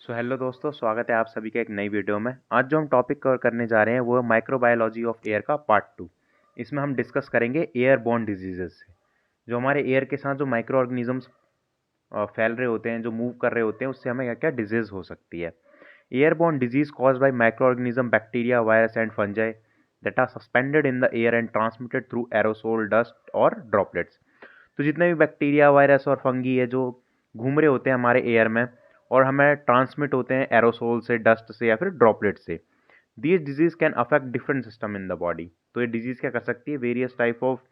Hello दोस्तों, स्वागत है आप सभी का एक नई वीडियो में। आज जो हम टॉपिक कवर करने जा रहे हैं वो है माइक्रोबायोलॉजी ऑफ एयर का पार्ट 2। इसमें हम डिस्कस करेंगे एयर बॉर्न डिजीजेस से। जो हमारे एयर के साथ जो माइक्रो ऑर्गेनिजम्स फैल रहे होते हैं, जो मूव कर रहे होते हैं, उससे हमें क्या क्या डिजीज हो सकती है। Airborne disease caused by microorganism, bacteria, virus and fungi that are suspended in the air and transmitted through aerosol, dust और ड्रॉपलेट्स। तो जितने भी बैक्टीरिया, वायरस और फंगी है जो घूम रहे होते हैं हमारे एयर में और हमें ट्रांसमिट होते हैं एरोसोल से, डस्ट से या फिर ड्रॉपलेट से। These disease can affect different system in the body. तो ये डिजीज क्या कर सकती है, वेरियस टाइप ऑफ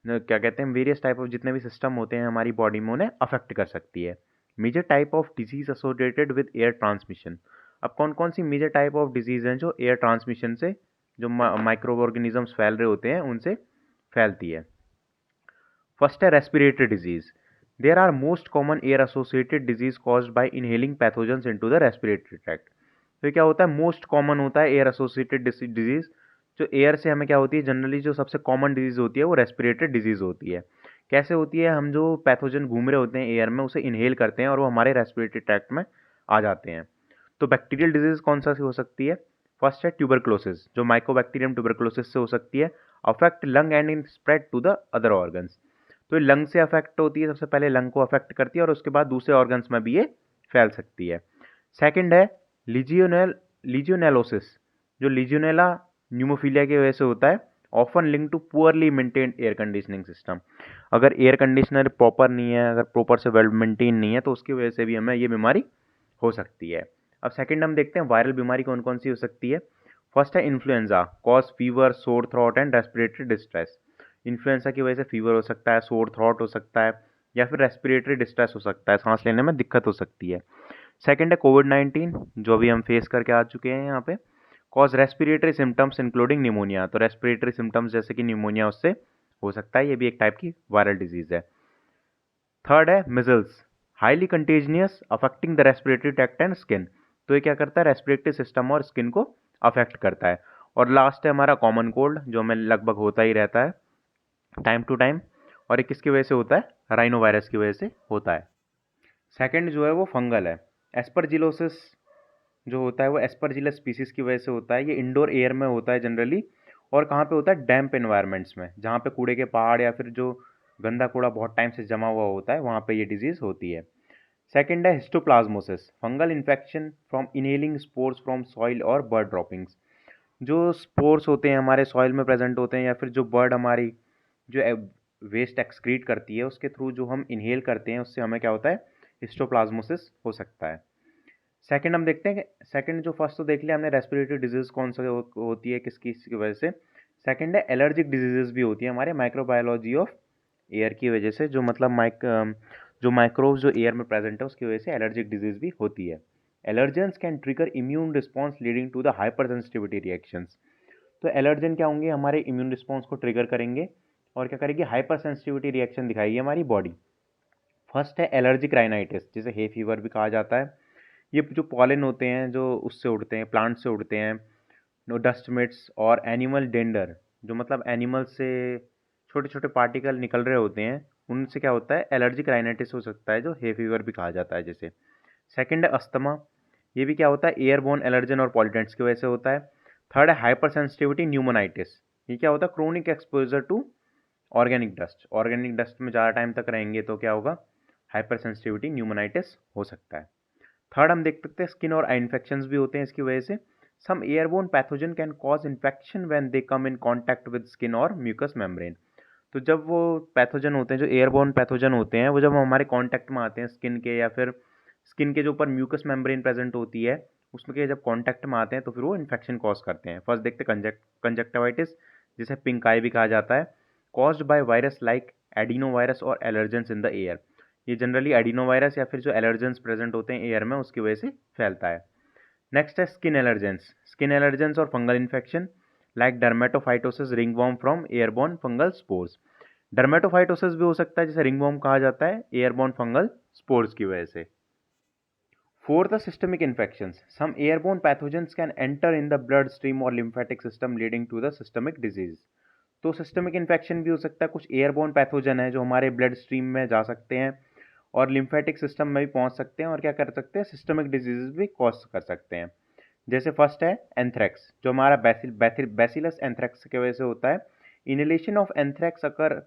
क्या कहते हैं, वेरियस टाइप ऑफ जितने भी सिस्टम होते हैं हमारी बॉडी में उन्हें अफेक्ट कर सकती है। Major type of disease associated with air transmission. अब कौन कौन सी मेजर टाइप ऑफ डिजीज हैं जो एयर ट्रांसमिशन से, जो माइक्रो ऑर्गेनिजम्स फैल रहे होते हैं उनसे फैलती है। फर्स्ट है respiratory disease. There are most common air associated disease caused by inhaling pathogens into the respiratory tract. तो क्या होता है, मोस्ट कॉमन होता है एयर एसोसिएटेड डिजीज। जो एयर से हमें क्या होती है, जनरली जो सबसे कॉमन डिजीज होती है वो रेस्पिरेटरी डिजीज होती है। कैसे होती है, हम जो पैथोजन घूम रहे होते हैं एयर में उसे इनहेल करते हैं और वो हमारे रेस्पिरेटरी ट्रैक्ट में आ जाते हैं। तो बैक्टीरियल डिजीज कौन सा सी हो सकती है। फर्स्ट है ट्यूबरक्लोसिस, जो माइकोबैक्टीरियम ट्यूबरक्लोसिस से हो सकती है। Affect lung and in spread to the other organs. तो ये लंग से अफेक्ट होती है, सबसे पहले लंग को अफेक्ट करती है और उसके बाद दूसरे ऑर्गन्स में भी ये फैल सकती है। सेकंड है लीजियोनेलोसिस, जो लीजियोनेला न्यूमोफिलिया की वजह से होता है। Often linked to poorly maintained air conditioning system. अगर एयर कंडीशनर प्रॉपर नहीं है, अगर प्रॉपर से वेल मेंटेन नहीं है, तो उसकी वजह से भी हमें ये बीमारी हो सकती है। अब सेकंड हम देखते हैं वायरल बीमारी कौन कौन सी हो सकती है। फर्स्ट है influenza, cause fever, sore throat and respiratory distress. Influenza की वजह से फीवर हो सकता है, सोर थ्रोट हो सकता है या फिर रेस्पिरेटरी डिस्ट्रेस हो सकता है, सांस लेने में दिक्कत हो सकती है। सेकंड है कोविड-19, जो अभी हम फेस करके आ चुके हैं यहाँ पे। Cause respiratory symptoms including pneumonia. तो रेस्पिरेटरी सिम्टम्स जैसे कि निमोनिया उससे हो सकता है, ये भी एक टाइप की वायरल डिजीज है। थर्ड है measles, highly contagious, affecting the respiratory tract and skin. तो ये क्या करता है, रेस्पिरेटरी सिस्टम और स्किन को अफेक्ट करता है। और लास्ट है हमारा कॉमन कोल्ड, जो हमें लगभग होता ही रहता है टाइम टू टाइम। और ये किसकी वजह से होता है, राइनो वायरस की वजह से होता है। सेकंड जो है वो फंगल है। एस्परजिलोसिस जो होता है वो एस्परजिलस स्पीसीज की वजह से होता है। ये इंडोर एयर में होता है जनरली। और कहाँ पे होता है, डैम्प एनवायरनमेंट्स में, जहाँ पे कूड़े के पहाड़ या फिर जो गंदा कूड़ा बहुत टाइम से जमा हुआ होता है वहाँ पे ये डिजीज़ होती है। सेकंड है histoplasmosis, fungal infection from inhaling spores from soil और बर्ड ड्रॉपिंग्स। जो स्पोर्स होते हैं हमारे सॉइल में प्रेजेंट होते हैं या फिर जो बर्ड हमारी जो वेस्ट एक्सक्रीट करती है उसके थ्रू जो हम इनहेल करते हैं, उससे हमें क्या होता है, हिस्टोप्लाज्मोसिस हो सकता है। सेकंड हम देखते हैं कि सेकंड जो फर्स्ट तो देख लिया हमने, रेस्पिरेटरी डिजीज कौन सा होती है, किस किस की वजह से। सेकंड है एलर्जिक डिजीजेस भी होती है हमारे माइक्रोबायोलॉजी ऑफ एयर की वजह से, जो मतलब जो माइक्रोब्स जो एयर में प्रेजेंट है उसकी वजह से एलर्जिक डिजीज भी होती है। Allergens can trigger immune response leading to the hypersensitivity reactions. तो एलर्जन क्या होंगे, हमारे इम्यून रिस्पॉन्स को ट्रिगर करेंगे और क्या करेगी, हाइपर सेंसिटिविटी रिएक्शन दिखाएगी हमारी बॉडी। फर्स्ट है एलर्जिक राइनाइटिस, जिसे हे फीवर भी कहा जाता है। ये जो पॉलन होते हैं जो उससे उड़ते हैं, प्लांट से उड़ते हैं, नो डस्ट मिट्स और एनिमल डेंडर, जो मतलब एनिमल से छोटे छोटे पार्टिकल निकल रहे होते हैं, उनसे क्या होता है, एलर्जिक राइनाइटिस हो सकता है, जो हे फीवर भी कहा जाता है जैसे। सेकंड है अस्थमा, ये भी क्या होता है, एयरबोर्न एलर्जन और पॉल्यूटेंट्स की वजह से होता है। थर्ड है हाइपर सेंसिटिविटी न्यूमोनाइटिस, ये क्या होता है, chronic exposure to organic dust. Organic dust में ज़्यादा टाइम तक रहेंगे तो क्या होगा, हाइपर सेंसिटिविटी न्यूमोनाइटिस हो सकता है। थर्ड हम देख सकते हैं स्किन और आई इन्फेक्शंस भी होते हैं इसकी वजह से। Some airborne pathogen can cause infection when they come in contact with skin और म्यूकस मेम्ब्रेन। तो जब वो पैथोजन होते हैं, जो एयरबोर्न पैथोजन होते हैं, वो जब हमारे कांटेक्ट में आते हैं स्किन के या फिर स्किन के जो ऊपर म्यूकस मेम्ब्रेन प्रेजेंट होती है उसमें के जब कांटेक्ट में आते हैं तो फिर वो इन्फेक्शन कॉज करते हैं। फर्स्ट देखते हैं कंजक्टिवाइटिस, जिसे पिंक आई भी कहा जाता है, caused by virus like adeno virus और एलर्जेंस इन द एयर। ये जनरली एडिनो वायरस या फिर जो एलर्जेंस प्रेजेंट होते हैं एयर में उसकी वजह से फैलता है। नेक्स्ट है स्किन एलर्जेंस। स्किन एलर्जेंस और fungal infection like dermatophytosis, ringworm from airborne fungal spores. Dermatophytosis भी हो सकता है जिसे रिंगवॉर्म कहा जाता है, एयरबोर्न फंगल स्पोर्स की वजह से। Fourth, the systemic infections. Some airborne pathogens can enter in the bloodstream or lymphatic system leading to the systemic disease. तो सिस्टमिक इन्फेक्शन भी हो सकता है, कुछ एयरबोर्न पैथोजन है जो हमारे ब्लड स्ट्रीम में जा सकते हैं और लिम्फेटिक सिस्टम में भी पहुंच सकते हैं और क्या कर सकते हैं, सिस्टमिक डिजीजेज भी कॉज कर सकते हैं। जैसे फर्स्ट है एंथ्रेक्स, जो हमारा बैसिलस एंथ्रेक्स की वजह से होता है। Inhalation of anthrax occur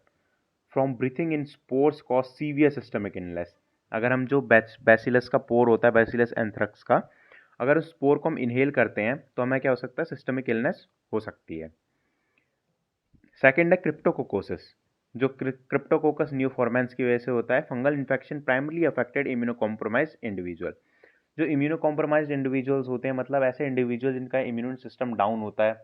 from breathing in spores cause severe systemic illness. अगर हम जो बैसिलस का पोर होता है, बैसिलस एंथ्रेक्स का, अगर उस स्पोर को हम इनहेल करते हैं तो हमें क्या हो सकता है, सिस्टमिक इलनेस हो सकती है। सेकेंड है क्रिप्टोकोकोसिस, जो क्रिप्टोकोकस न्यूफॉर्मेंस की वजह से होता है। Fungal infection primarily affected immuno compromise individual. जो इम्यूनो कॉम्प्रोमाइज इंडिविजुअल्स होते हैं, मतलब ऐसे इंडिविजुअल जिनका इम्यून सिस्टम डाउन होता है,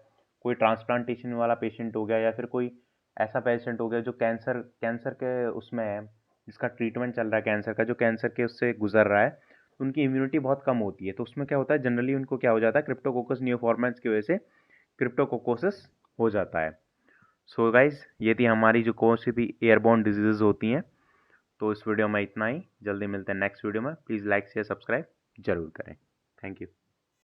कोई ट्रांसप्लांटेशन वाला पेशेंट हो गया या फिर कोई ऐसा पेशेंट हो गया जो कैंसर कैंसर के उसमें है, जिसका ट्रीटमेंट चल रहा है कैंसर का, जो कैंसर के उससे गुजर रहा है, तो उनकी इम्यूनिटी बहुत कम होती है। तो उसमें क्या होता है, जनरली उनको क्या हो जाता है, क्रिप्टोकोकस न्यूफॉर्मेंस की वजह से क्रिप्टोकोकोसिस हो जाता है। सो गाइज, ये थी हमारी जो कौन सी भी एयरबोर्न डिजीजेज होती हैं। तो इस वीडियो में इतना ही, जल्दी मिलते हैं नेक्स्ट वीडियो में। प्लीज़ लाइक शेयर सब्सक्राइब जरूर करें। Thank you.